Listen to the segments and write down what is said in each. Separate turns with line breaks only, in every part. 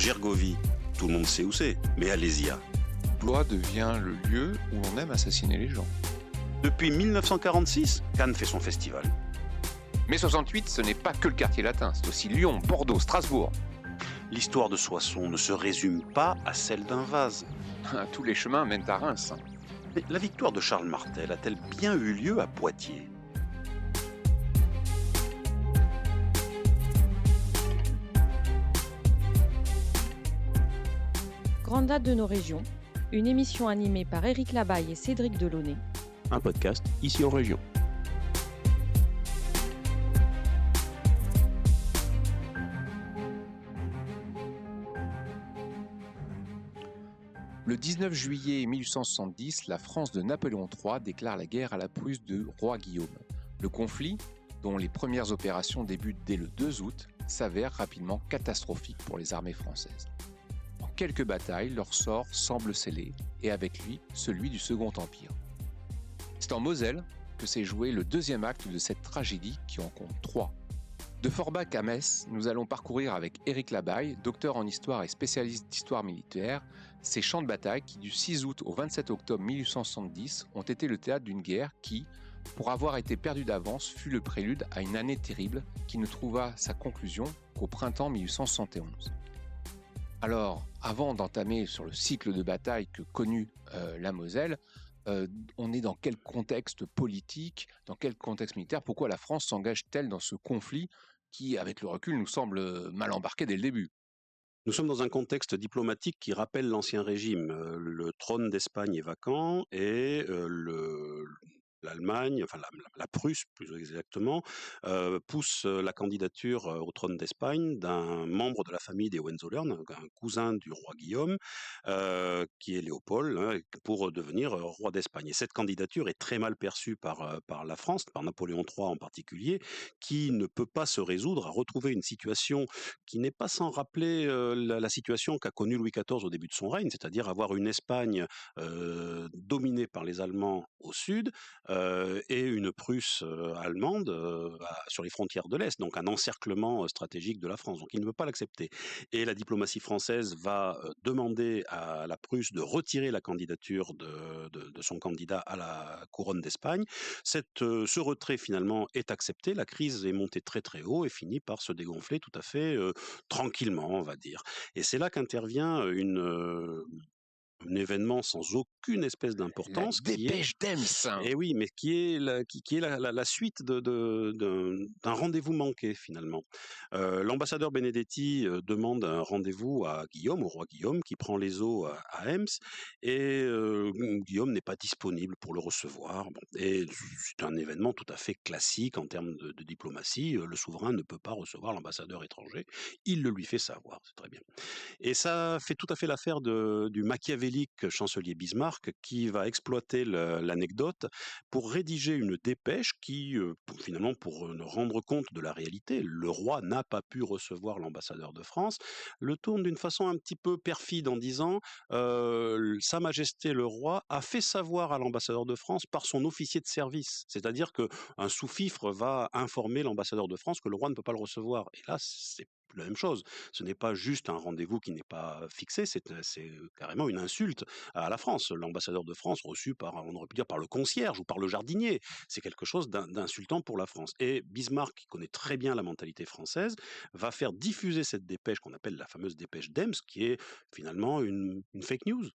Gergovie, tout le monde sait où c'est, mais Alésia.
Blois devient le lieu où l'on aime assassiner les gens.
Depuis 1946, Cannes fait son festival.
Mais 68, ce n'est pas que le quartier latin, c'est aussi Lyon, Bordeaux, Strasbourg.
L'histoire de Soissons ne se résume pas à celle d'un vase.
Tous les chemins mènent à Reims.
Mais la victoire de Charles Martel a-t-elle bien eu lieu à Poitiers ?
Grande date de nos régions, une émission animée par Éric Labaille et Cédric Delaunay.
Un podcast ici en région.
Le 19 juillet 1870, la France de Napoléon III déclare la guerre à la Prusse de Roi Guillaume. Le conflit, dont les premières opérations débutent dès le 2 août, s'avère rapidement catastrophique pour les armées françaises. En quelques batailles, leur sort semble scellé, et avec lui, celui du Second Empire. C'est en Moselle que s'est joué le deuxième acte de cette tragédie qui en compte 3. De Forbach à Metz, nous allons parcourir avec Éric Labaille, docteur en histoire et spécialiste d'histoire militaire, ces champs de bataille qui, du 6 août au 27 octobre 1870, ont été le théâtre d'une guerre qui, pour avoir été perdue d'avance, fut le prélude à une année terrible qui ne trouva sa conclusion qu'au printemps 1871. Alors, avant d'entamer sur le cycle de bataille que connut la Moselle, on est dans quel contexte politique, dans quel contexte militaire? Pourquoi la France s'engage-t-elle dans ce conflit qui, avec le recul, nous semble mal embarqué dès le début?
Nous sommes dans un contexte diplomatique qui rappelle l'Ancien Régime. Le trône d'Espagne est vacant et l'Allemagne, enfin la Prusse plus exactement, pousse la candidature au trône d'Espagne d'un membre de la famille des Hohenzollern, un cousin du roi Guillaume, qui est Léopold, hein, pour devenir roi d'Espagne. Et cette candidature est très mal perçue par la France, par Napoléon III en particulier, qui ne peut pas se résoudre à retrouver une situation qui n'est pas sans rappeler la situation qu'a connue Louis XIV au début de son règne, c'est-à-dire avoir une Espagne dominée par les Allemands au sud, et une Prusse allemande sur les frontières de l'Est, donc un encerclement stratégique de la France. Donc il ne veut pas l'accepter. Et la diplomatie française va demander à la Prusse de retirer la candidature de son candidat à la couronne d'Espagne. Ce retrait finalement est accepté, la crise est montée très très haut et finit par se dégonfler tout à fait tranquillement, on va dire. Et c'est là qu'intervient un événement sans aucune espèce
La
d'importance
dépêche d'Ems.
et oui, mais qui est la suite d'un rendez-vous manqué finalement. L'ambassadeur Benedetti demande un rendez-vous à Guillaume, au roi Guillaume, qui prend les eaux à Ems, et Guillaume n'est pas disponible pour le recevoir. Bon, et c'est un événement tout à fait classique en termes de diplomatie. Le souverain ne peut pas recevoir l'ambassadeur étranger. Il le lui fait savoir, c'est très bien. Et ça fait tout à fait l'affaire du machiavélique chancelier Bismarck qui va exploiter l'anecdote pour rédiger une dépêche qui, finalement, pour rendre compte de la réalité, le roi n'a pas pu recevoir l'ambassadeur de France, le tourne d'une façon un petit peu perfide en disant Sa Majesté le roi a fait savoir à l'ambassadeur de France par son officier de service. C'est-à-dire qu'un sous-fifre va informer l'ambassadeur de France que le roi ne peut pas le recevoir. Et là, c'est la même chose. Ce n'est pas juste un rendez-vous qui n'est pas fixé, c'est carrément une insulte à la France. L'ambassadeur de France reçu par, on aurait pu dire, par le concierge ou par le jardinier, c'est quelque chose d'insultant pour la France. Et Bismarck, qui connaît très bien la mentalité française, va faire diffuser cette dépêche qu'on appelle la fameuse dépêche d'Ems, qui est finalement une fake news,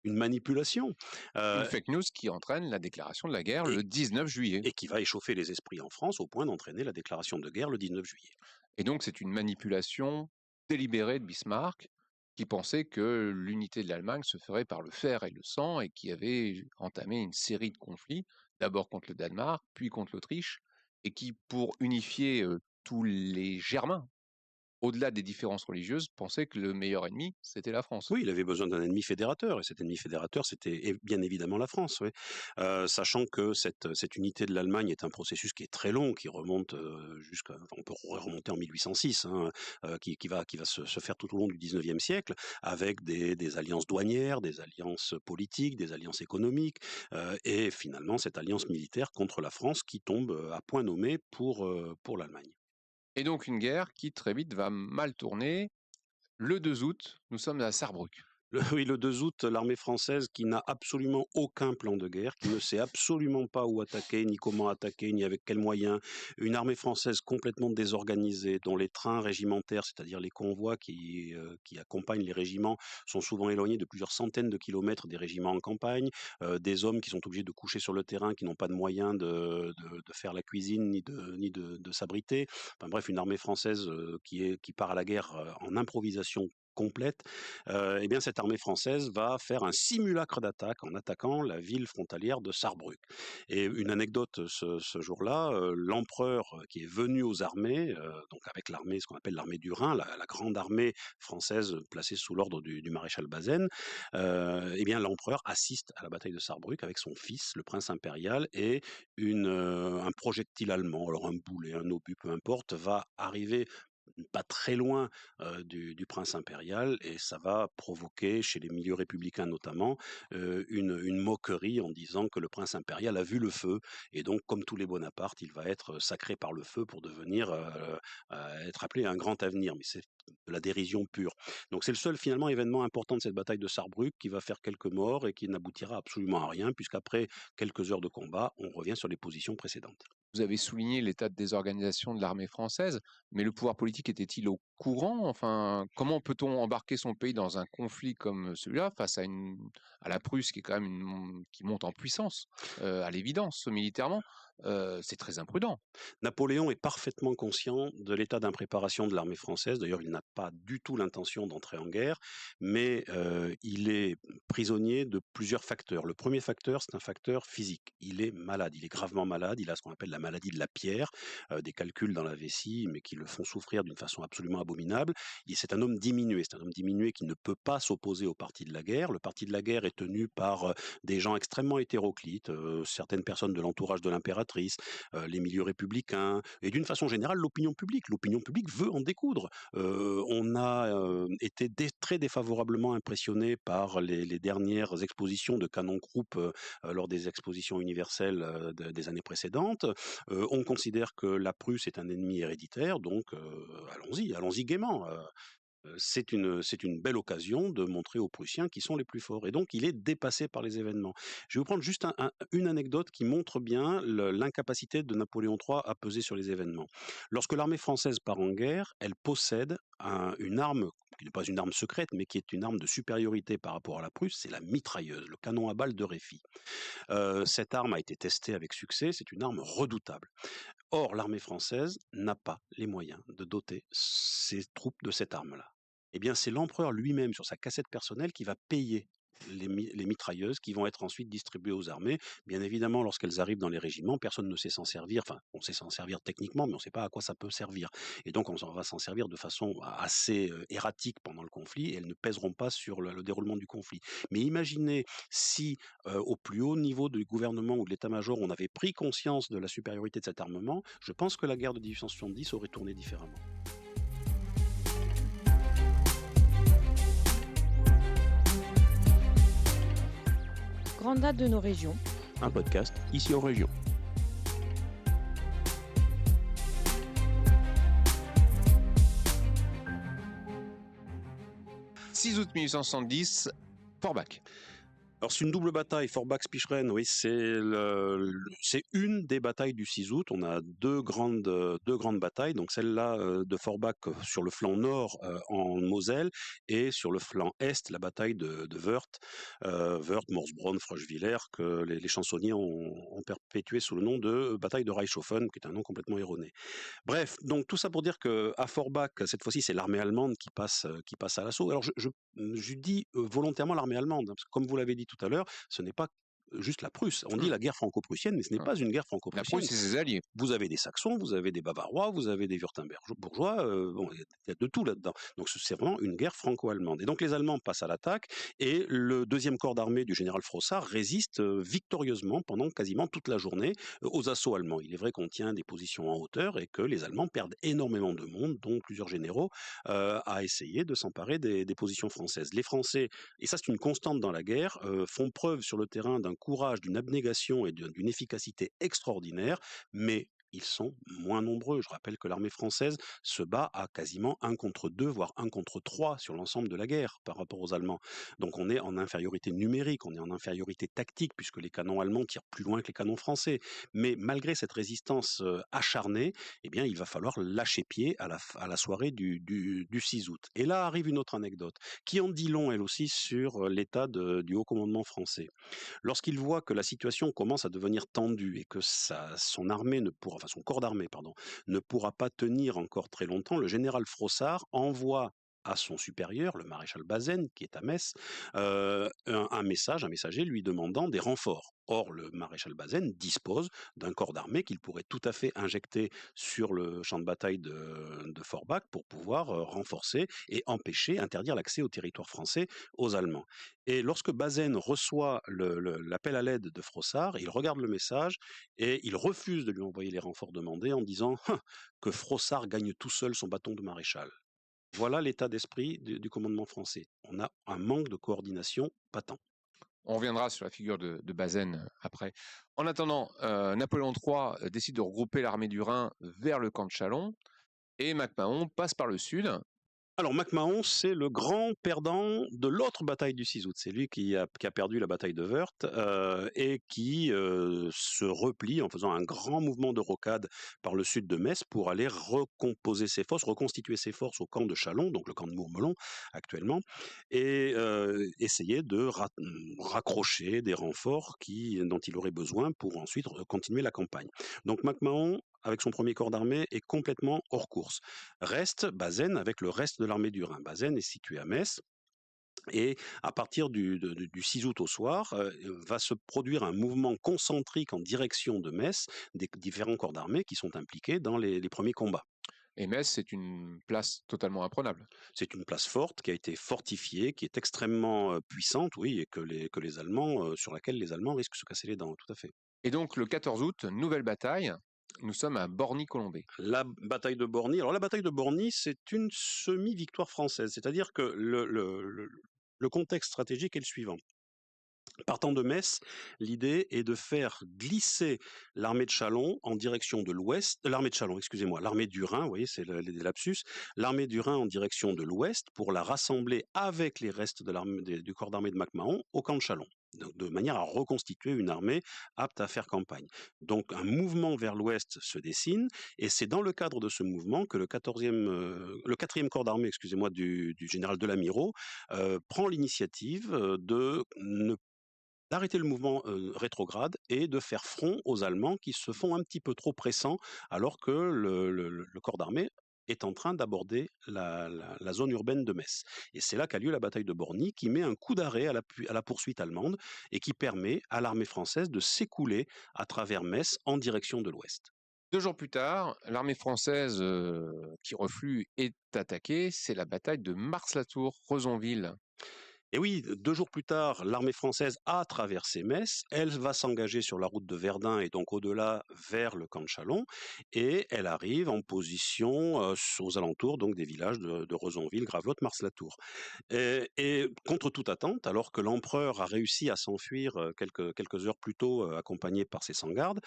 une manipulation.
Une fake news qui entraîne la déclaration de la guerre le 19 juillet.
Et qui va échauffer les esprits en France au point d'entraîner la déclaration de guerre le 19 juillet.
Et donc c'est une manipulation délibérée de Bismarck qui pensait que l'unité de l'Allemagne se ferait par le fer et le sang et qui avait entamé une série de conflits, d'abord contre le Danemark, puis contre l'Autriche, et qui, pour unifier tous les Germains, au-delà des différences religieuses, pensait que le meilleur ennemi, c'était la France.
Oui, il avait besoin d'un ennemi fédérateur, et cet ennemi fédérateur, c'était bien évidemment la France, oui. Sachant que cette unité de l'Allemagne est un processus qui est très long, qui remonte jusqu'à, enfin, on peut remonter en 1806, hein, qui va se faire tout au long du 19e siècle, avec des alliances douanières, des alliances politiques, des alliances économiques, et finalement cette alliance militaire contre la France qui tombe à point nommé pour l'Allemagne.
Et donc une guerre qui très vite va mal tourner, Le 2 août, nous sommes à Sarrebruck.
Oui, le 2 août, l'armée française qui n'a absolument aucun plan de guerre, qui ne sait absolument pas où attaquer, ni comment attaquer, ni avec quels moyens. Une armée française complètement désorganisée, dont les trains régimentaires, c'est-à-dire les convois qui accompagnent les régiments, sont souvent éloignés de plusieurs centaines de kilomètres des régiments en campagne. Des hommes qui sont obligés de coucher sur le terrain, qui n'ont pas de moyens de faire la cuisine, ni de s'abriter. Enfin bref, une armée française qui part à la guerre en improvisation complète. Eh bien, cette armée française va faire un simulacre d'attaque en attaquant la ville frontalière de Sarrebruck. Et une anecdote ce jour-là, l'empereur qui est venu aux armées, donc avec l'armée, ce qu'on appelle l'armée du Rhin, la grande armée française placée sous l'ordre du maréchal Bazaine, eh bien, l'empereur assiste à la bataille de Sarrebruck avec son fils, le prince impérial, et un projectile allemand, alors un boulet, un obus, peu importe, va arriver pas très loin du prince impérial, et ça va provoquer chez les milieux républicains notamment une moquerie en disant que le prince impérial a vu le feu, et donc comme tous les Bonaparte, il va être sacré par le feu pour devenir être appelé à un grand avenir, mais c'est de la dérision pure. Donc c'est le seul finalement événement important de cette bataille de Sarrebruck qui va faire quelques morts et qui n'aboutira absolument à rien, puisqu'après quelques heures de combat, on revient sur les positions précédentes.
Vous avez souligné l'état de désorganisation de l'armée française, mais le pouvoir politique était-il au courant? Enfin, comment peut-on embarquer son pays dans un conflit comme celui-là face à la Prusse qui est quand même qui monte en puissance, à l'évidence, militairement? C'est très imprudent.
Napoléon est parfaitement conscient de l'état d'impréparation de l'armée française. D'ailleurs, il n'a pas du tout l'intention d'entrer en guerre, mais il est prisonnier de plusieurs facteurs. Le premier facteur, c'est un facteur physique. Il est malade, il est gravement malade. Il a ce qu'on appelle la maladie de la pierre, des calculs dans la vessie, mais qui le font souffrir d'une façon absolument abominable. C'est un homme diminué. C'est un homme diminué qui ne peut pas s'opposer au parti de la guerre. Le parti de la guerre est tenu par des gens extrêmement hétéroclites, certaines personnes de l'entourage de l'impératrice, les milieux républicains et d'une façon générale l'opinion publique. L'opinion publique veut en découdre. On a été très défavorablement impressionné par les dernières expositions de Canon Krupp lors des expositions universelles des années précédentes. On considère que la Prusse est un ennemi héréditaire, donc allons-y gaiement. C'est une belle occasion de montrer aux Prussiens qui sont les plus forts. Et donc, il est dépassé par les événements. Je vais vous prendre juste une anecdote qui montre bien l'incapacité de Napoléon III à peser sur les événements. Lorsque l'armée française part en guerre, elle possède une arme qui n'est pas une arme secrète, mais qui est une arme de supériorité par rapport à la Prusse, c'est la mitrailleuse, le canon à balles de Réfi. Cette arme a été testée avec succès, c'est une arme redoutable. Or, l'armée française n'a pas les moyens de doter ses troupes de cette arme-là. Eh bien, c'est l'empereur lui-même, sur sa cassette personnelle, qui va payer les mitrailleuses qui vont être ensuite distribuées aux armées. Bien évidemment, lorsqu'elles arrivent dans les régiments, personne ne sait s'en servir. Enfin, on sait s'en servir techniquement, mais on ne sait pas à quoi ça peut servir. Et donc, on va s'en servir de façon assez erratique pendant le conflit, et elles ne pèseront pas sur le déroulement du conflit. Mais imaginez si, au plus haut niveau du gouvernement ou de l'état-major, on avait pris conscience de la supériorité de cet armement, je pense que la guerre de 1870 aurait tourné différemment.
Grande date de nos régions.
Un podcast ici en région.
6 août 1870, Forbach.
Alors c'est une double bataille, Forbach-Spicheren, oui, c'est une des batailles du 6 août. On a deux grandes batailles, donc celle-là de Forbach sur le flanc nord en Moselle, et sur le flanc est, la bataille de Wörth, Morsbronn, Froschwiller, que les chansonniers ont perpétué sous le nom de bataille de Reichshofen, qui est un nom complètement erroné. Bref, donc tout ça pour dire qu'à Forbach, cette fois-ci, c'est l'armée allemande qui passe à l'assaut. Alors je dis volontairement l'armée allemande, hein, parce que comme vous l'avez dit tout à l'heure, ce n'est pas juste la Prusse. On dit la guerre franco-prussienne, mais ce n'est pas une guerre
La
franco-prussienne.
Prusse et ses alliés.
Vous avez des Saxons, vous avez des Bavarois, vous avez des Wurtemberg-bourgeois, bon, il y a de tout là-dedans. Donc c'est vraiment une guerre franco-allemande. Et donc les Allemands passent à l'attaque, et le deuxième corps d'armée du général Frossard résiste victorieusement pendant quasiment toute la journée aux assauts allemands. Il est vrai qu'on tient des positions en hauteur et que les Allemands perdent énormément de monde, dont plusieurs généraux, à essayer de s'emparer des positions françaises. Les Français, et ça c'est une constante dans la guerre, font preuve sur le terrain d'un courage, d'une abnégation et d'une efficacité extraordinaire, mais ils sont moins nombreux. Je rappelle que l'armée française se bat à quasiment 1 contre 2, voire 1 contre 3 sur l'ensemble de la guerre par rapport aux Allemands. Donc on est en infériorité numérique, on est en infériorité tactique, puisque les canons allemands tirent plus loin que les canons français. Mais malgré cette résistance acharnée, eh bien, il va falloir lâcher pied à la soirée du 6 août. Et là arrive une autre anecdote, qui en dit long, elle aussi, sur l'état du haut commandement français. Lorsqu'il voit que la situation commence à devenir tendue et que son armée ne pourra, enfin son corps d'armée, pardon, ne pourra pas tenir encore très longtemps, le général Frossard envoie à son supérieur, le maréchal Bazaine, qui est à Metz, un messager lui demandant des renforts. Or, le maréchal Bazaine dispose d'un corps d'armée qu'il pourrait tout à fait injecter sur le champ de bataille de Forbach pour pouvoir renforcer et empêcher, interdire l'accès au territoire français aux Allemands. Et lorsque Bazaine reçoit l'appel à l'aide de Frossard, il regarde le message et il refuse de lui envoyer les renforts demandés en disant que Frossard gagne tout seul son bâton de maréchal. Voilà l'état d'esprit du commandement français. On a un manque de coordination patent.
On reviendra sur la figure de Bazaine après. En attendant, Napoléon III décide de regrouper l'armée du Rhin vers le camp de Châlons et MacMahon passe par le sud.
Alors MacMahon, c'est le grand perdant de l'autre bataille du 6 août. C'est lui qui a perdu la bataille de Wörth et qui se replie en faisant un grand mouvement de rocade par le sud de Metz pour aller recomposer ses forces, reconstituer ses forces au camp de Châlons, donc le camp de Mourmelon actuellement, et essayer de raccrocher des renforts dont il aurait besoin pour ensuite continuer la campagne. Donc MacMahon, avec son premier corps d'armée, est complètement hors course. Reste Bazaine avec le reste de l'armée du Rhin. Bazaine est situé à Metz. Et à partir du 6 août au soir, va se produire un mouvement concentrique en direction de Metz des différents corps d'armée qui sont impliqués dans les premiers combats.
Et Metz, c'est une place totalement imprenable.
C'est une place forte qui a été fortifiée, qui est extrêmement puissante, oui, et que les Allemands, sur laquelle les Allemands risquent de se casser les dents, tout à fait.
Et donc le 14 août, nouvelle bataille. Nous sommes à Borny-Colombey.
La bataille de Borny. Alors la bataille de Borny, c'est une semi-victoire française, c'est-à-dire que le contexte stratégique est le suivant. Partant de Metz, l'idée est de faire glisser l'armée de Châlons en direction de l'ouest, l'armée de Châlons, excusez-moi, l'armée du Rhin, vous voyez, c'est les lapsus, l'armée du Rhin en direction de l'ouest pour la rassembler avec les restes du corps d'armée de MacMahon au camp de Châlons. Donc, de manière à reconstituer une armée apte à faire campagne. Donc un mouvement vers l'ouest se dessine, et c'est dans le cadre de ce mouvement que le 4e corps d'armée, excusez-moi, du général Delamirault prend l'initiative d'arrêter le mouvement rétrograde et de faire front aux Allemands qui se font un petit peu trop pressants alors que le corps d'armée est en train d'aborder la zone urbaine de Metz. Et c'est là qu'a lieu la bataille de Borny, qui met un coup d'arrêt à la poursuite allemande et qui permet à l'armée française de s'écouler à travers Metz en direction de l'ouest.
2 jours plus tard, l'armée française qui reflue est attaquée. C'est la bataille de Mars-la-Tour-Rezonville.
Et oui, 2 jours plus tard, l'armée française a traversé Metz, elle va s'engager sur la route de Verdun et donc au-delà vers le camp de Châlons, et elle arrive en position aux alentours donc des villages de Rezonville, Gravelotte, Mars-la-Tour. Et contre toute attente, alors que l'empereur a réussi à s'enfuir quelques heures plus tôt, accompagné par ses 100 gardes,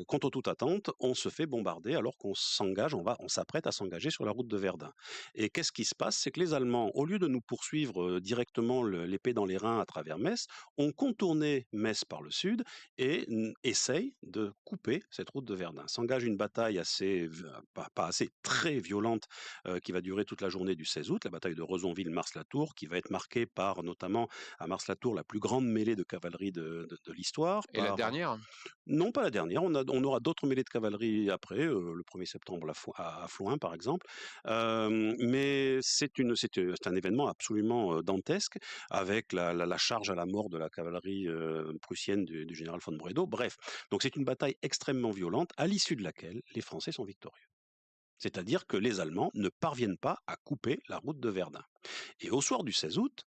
contre toute attente, on se fait bombarder alors qu'on s'engage, on s'apprête à s'engager sur la route de Verdun. Et qu'est-ce qui se passe? C'est que les Allemands, au lieu de nous poursuivre directement l'épée dans les reins à travers Metz, ont contourné Metz par le sud et essayent de couper cette route de Verdun. S'engage une bataille très violente qui va durer toute la journée du 16 août, la bataille de Rezonville-Mars-la-Tour, qui va être marquée par notamment à Mars-la-Tour la plus grande mêlée de cavalerie de l'histoire.
Et la dernière?
Non, pas la dernière. On aura d'autres mêlées de cavalerie après, le 1er septembre à Floing par exemple. Mais c'est un événement absolument dantesque, avec la charge à la mort de la cavalerie prussienne du général von Bredow. Bref, donc c'est une bataille extrêmement violente, à l'issue de laquelle les Français sont victorieux. C'est-à-dire que les Allemands ne parviennent pas à couper la route de Verdun. Et au soir du 16 août,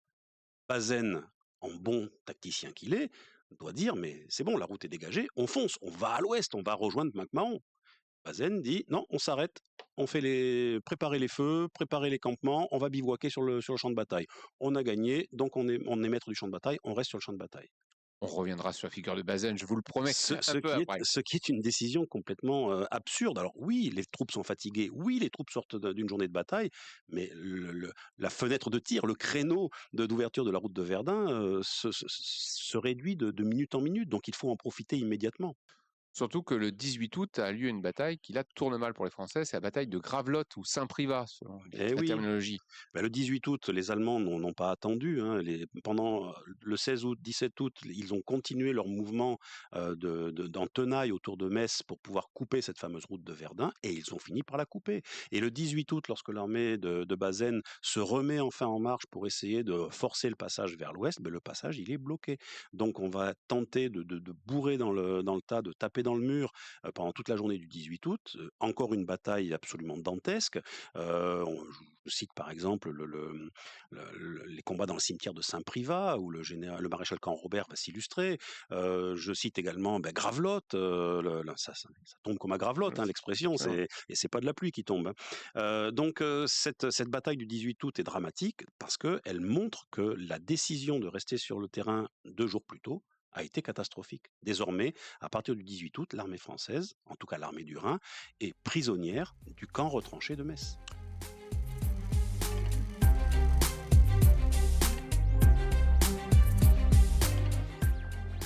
Bazaine, en bon tacticien qu'il est, doit dire, mais c'est bon, la route est dégagée, on fonce, on va à l'ouest, on va rejoindre MacMahon. Bazaine dit, non, on s'arrête, on fait préparer les feux, préparer les campements, on va bivouaquer sur le champ de bataille. On a gagné, donc on est maître du champ de bataille, on reste sur le champ de bataille.
On reviendra sur la figure de Bazaine, je vous le promets, un peu après.
Ce qui est une décision complètement absurde. Alors oui, les troupes sont fatiguées, oui, les troupes sortent d'une journée de bataille, mais la fenêtre de tir, le créneau d'ouverture de la route de Verdun se réduit de minute en minute, donc il faut en profiter immédiatement.
Surtout que le 18 août a lieu une bataille qui là tourne mal pour les Français, c'est la bataille de Gravelotte ou Saint-Privat, selon
Eh
la
oui,
terminologie.
le 18 août, les Allemands n'ont pas attendu, hein. Pendant le 16 août, 17 août, ils ont continué leur mouvement en tenaille autour de Metz pour pouvoir couper cette fameuse route de Verdun, et ils ont fini par la couper. Et le 18 août, lorsque l'armée de Bazaine se remet enfin en marche pour essayer de forcer le passage vers l'ouest, le passage il est bloqué. Donc on va tenter de bourrer dans le tas, de taper dans le mur pendant toute la journée du 18 août. Encore une bataille absolument dantesque. Je cite par exemple les combats dans le cimetière de Saint-Privat, où le maréchal Canrobert va s'illustrer. Je cite également Gravelotte. Ça tombe comme à Gravelotte, hein, l'expression, et c'est pas de la pluie qui tombe, hein. Donc cette bataille du 18 août est dramatique parce qu'elle montre que la décision de rester sur le terrain 2 jours plus tôt a été catastrophique. Désormais, à partir du 18 août, l'armée française, en tout cas l'armée du Rhin, est prisonnière du camp retranché de Metz.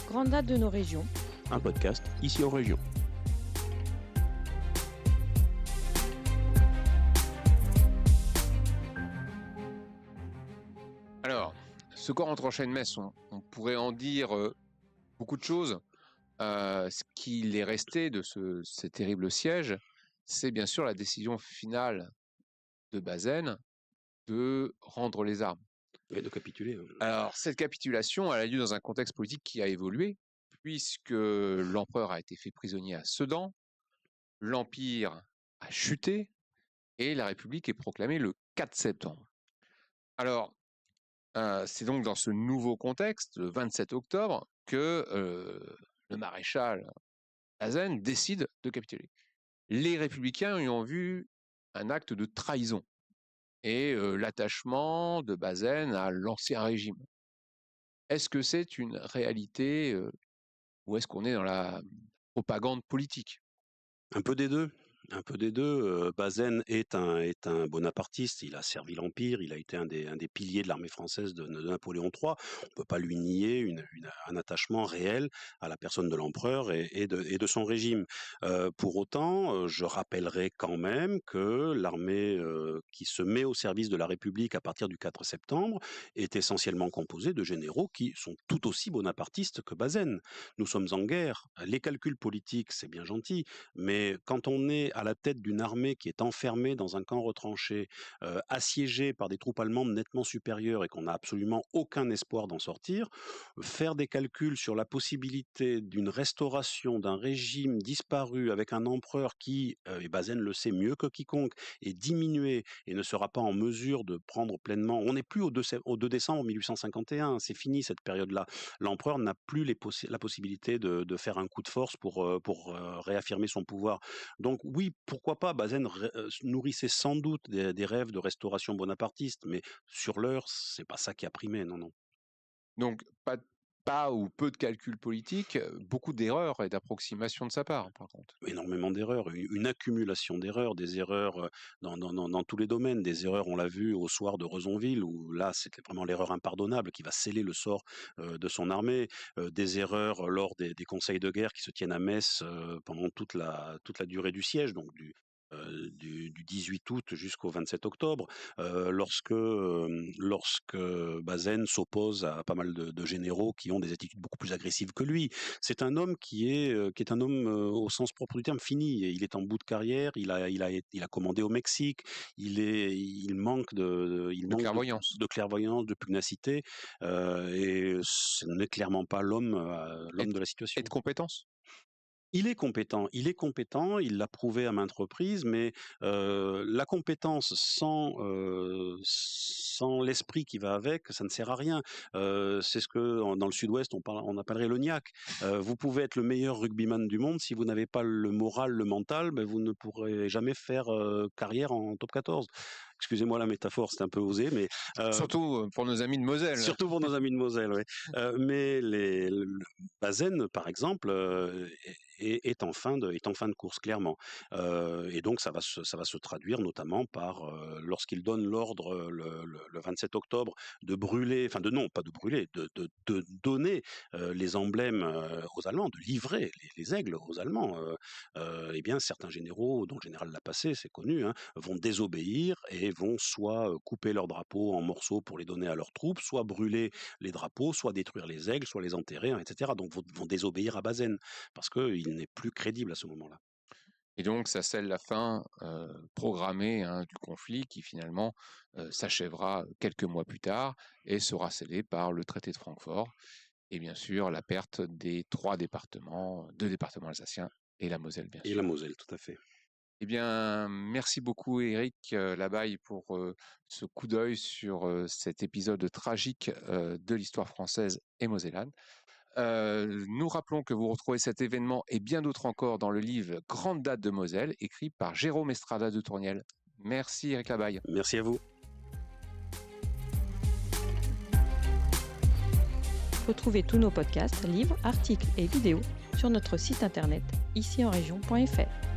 Grande date de nos régions.
Un podcast ici en région.
Alors, ce corps retranché de Metz, on pourrait en dire beaucoup de choses. Ce qu'il est resté de ce terrible siège, c'est bien sûr la décision finale de Bazaine de rendre les armes.
Et de capituler.
Alors, cette capitulation, elle a lieu dans un contexte politique qui a évolué, puisque l'empereur a été fait prisonnier à Sedan, l'Empire a chuté, et la République est proclamée le 4 septembre. Alors, c'est donc dans ce nouveau contexte, le 27 octobre, que le maréchal Bazaine décide de capituler. Les républicains y ont vu un acte de trahison et l'attachement de Bazaine à l'ancien régime. Est-ce que c'est une réalité ou est-ce qu'on est dans la propagande politique?
Un peu des deux. Un peu des deux. Bazaine est un bonapartiste. Il a servi l'Empire. Il a été un des piliers de l'armée française de Napoléon III. On peut pas lui nier un attachement réel à la personne de l'empereur et de son régime. Pour autant, je rappellerai quand même que l'armée qui se met au service de la République à partir du 4 septembre est essentiellement composée de généraux qui sont tout aussi bonapartistes que Bazaine. Nous sommes en guerre. Les calculs politiques, c'est bien gentil, mais quand on est à la tête d'une armée qui est enfermée dans un camp retranché, assiégée par des troupes allemandes nettement supérieures et qu'on n'a absolument aucun espoir d'en sortir, faire des calculs sur la possibilité d'une restauration d'un régime disparu avec un empereur qui, et Bazaine le sait mieux que quiconque, est diminué et ne sera pas en mesure de prendre pleinement. On n'est plus au 2 décembre 1851, c'est fini cette période-là. L'empereur n'a plus la possibilité de faire un coup de force pour réaffirmer son pouvoir. Donc oui, pourquoi pas, Bazaine nourrissait sans doute des rêves de restauration bonapartiste, mais sur l'heure, c'est pas ça qui a primé, non, non.
Donc, pas ou peu de calculs politiques, beaucoup d'erreurs et d'approximations de sa part, par contre.
Énormément d'erreurs, une accumulation d'erreurs, des erreurs dans tous les domaines. Des erreurs, on l'a vu au soir de Rezonville, où là, c'était vraiment l'erreur impardonnable qui va sceller le sort de son armée. Des erreurs lors des conseils de guerre qui se tiennent à Metz pendant toute la durée du siège, donc du 18 août jusqu'au 27 octobre, lorsque Bazaine s'oppose à pas mal de généraux qui ont des attitudes beaucoup plus agressives que lui. C'est un homme qui est un homme au sens propre du terme fini. Il est en bout de carrière. Il a commandé au Mexique. Il manque
Clairvoyance.
de clairvoyance, de pugnacité, et ce n'est clairement pas l'homme de la situation.
Et de compétence.
Il est compétent, il l'a prouvé à maintes reprises, mais la compétence sans l'esprit qui va avec, ça ne sert à rien. C'est ce que dans le Sud-Ouest on appellerait le niaque. Vous pouvez être le meilleur rugbyman du monde, si vous n'avez pas le moral, le mental, vous ne pourrez jamais faire carrière en top 14. Excusez-moi la métaphore, c'est un peu osé, mais
surtout pour nos amis de Moselle.
Surtout pour nos amis de Moselle, oui. Mais le Bazaine, par exemple, est en fin de course, clairement. Et donc, ça va se traduire notamment par, lorsqu'il donne l'ordre le 27 octobre de brûler, enfin pas de brûler, de donner les emblèmes aux Allemands, de livrer les aigles aux Allemands. Eh bien, certains généraux, dont le général Lapassé, c'est connu, hein, vont désobéir et vont soit couper leurs drapeaux en morceaux pour les donner à leurs troupes, soit brûler les drapeaux, soit détruire les aigles, soit les enterrer, etc. Donc vont désobéir à Bazaine, parce qu'il n'est plus crédible à ce moment-là.
Et donc, ça scelle la fin programmée du conflit qui finalement s'achèvera quelques mois plus tard et sera scellé par le traité de Francfort et bien sûr la perte des 2 départements alsaciens et la Moselle, bien sûr.
Et la Moselle, tout à fait.
Eh bien, merci beaucoup Éric Labaille pour ce coup d'œil sur cet épisode tragique de l'histoire française et mosellane. Nous rappelons que vous retrouvez cet événement et bien d'autres encore dans le livre Grande date de Moselle, écrit par Jérôme Estrada de Tourniel. Merci Éric Labaille.
Merci à vous.
Retrouvez tous nos podcasts, livres, articles et vidéos sur notre site internet icienregion.fr.